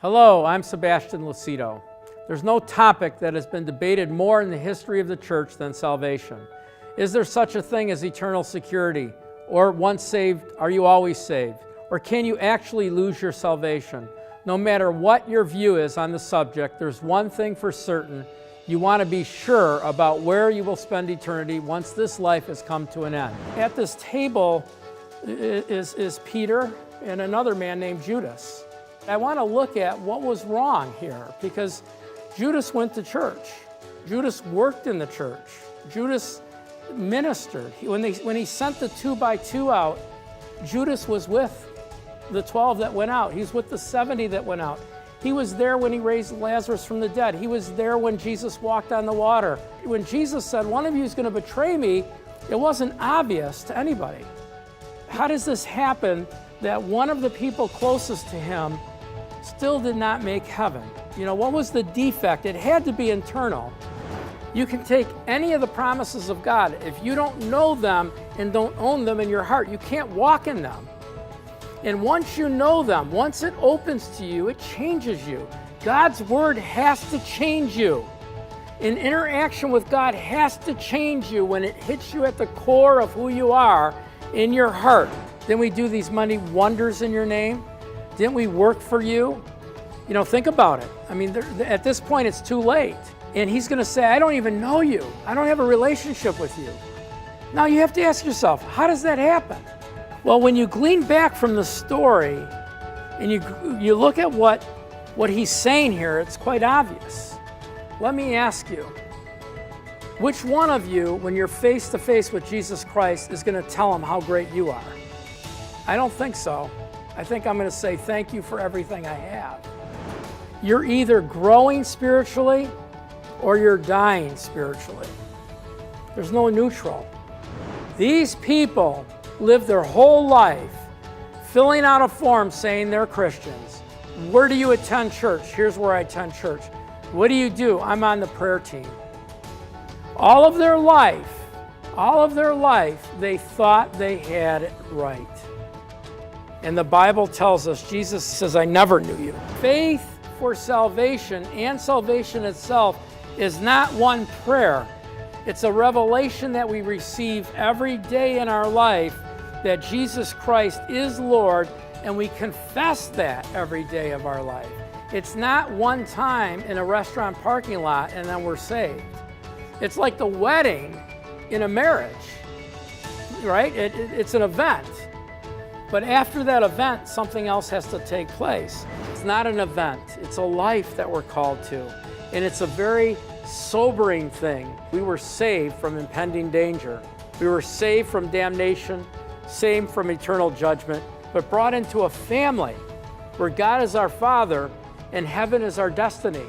Hello, I'm Sebastian Lucido. There's no topic that has been debated more in the history of the church than salvation. Is there such a thing as eternal security? Or once saved, are you always saved? Or can you actually lose your salvation? No matter what your view is on the subject, there's one thing for certain. You want to be sure about where you will spend eternity once this life has come to an end. At this table is Peter and another man named Judas. I want to look at what was wrong here, because Judas went to church. Judas worked in the church. Judas ministered. When he sent the 2 by 2 out, Judas was with the 12 that went out. He was with the 70 that went out. He was there when he raised Lazarus from the dead. He was there when Jesus walked on the water. When Jesus said, one of you is going to betray me, it wasn't obvious to anybody. How does this happen that one of the people closest to him still did not make heaven? You know, what was the defect? It had to be internal. You can take any of the promises of God. If you don't know them and don't own them in your heart, you can't walk in them. And once you know them, once it opens to you, it changes you. God's word has to change you. An interaction with God has to change you when it hits you at the core of who you are in your heart. Then we do these many wonders in your name. Didn't we work for you? You know, think about it. I mean, at this point, it's too late. And he's going to say, I don't even know you. I don't have a relationship with you. Now you have to ask yourself, how does that happen? Well, when you glean back from the story and you look at what he's saying here, it's quite obvious. Let me ask you, which one of you, when you're face to face with Jesus Christ, is going to tell him how great you are? I don't think so. I think I'm going to say thank you for everything I have. You're either growing spiritually or you're dying spiritually. There's no neutral. These people live their whole life filling out a form saying they're Christians. Where do you attend church? Here's where I attend church. What do? I'm on the prayer team. All of their life, they thought they had it right. And the Bible tells us, Jesus says, I never knew you. Faith for salvation and salvation itself is not one prayer. It's a revelation that we receive every day in our life that Jesus Christ is Lord, and we confess that every day of our life. It's not one time in a restaurant parking lot and then we're saved. It's like the wedding in a marriage, right? It's an event. But after that event, something else has to take place. It's not an event. It's a life that we're called to. And it's a very sobering thing. We were saved from impending danger. We were saved from damnation, saved from eternal judgment, but brought into a family where God is our Father and heaven is our destiny.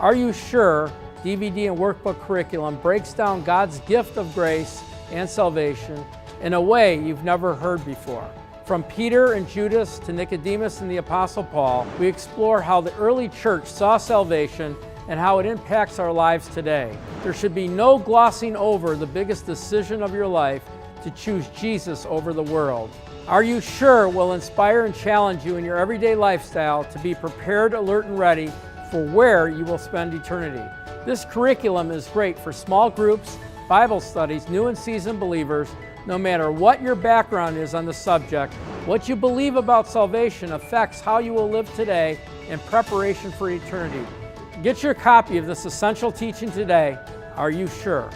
Are you sure DVD and workbook curriculum breaks down God's gift of grace and salvation in a way you've never heard before? From Peter and Judas to Nicodemus and the Apostle Paul, we explore how the early church saw salvation and how it impacts our lives today. There should be no glossing over the biggest decision of your life, to choose Jesus over the world. Are you sure will inspire and challenge you in your everyday lifestyle to be prepared, alert, and ready for where you will spend eternity? This curriculum is great for small groups, Bible studies, new and seasoned believers. No matter what your background is on the subject, what you believe about salvation affects how you will live today in preparation for eternity. Get your copy of this essential teaching today. Are you sure?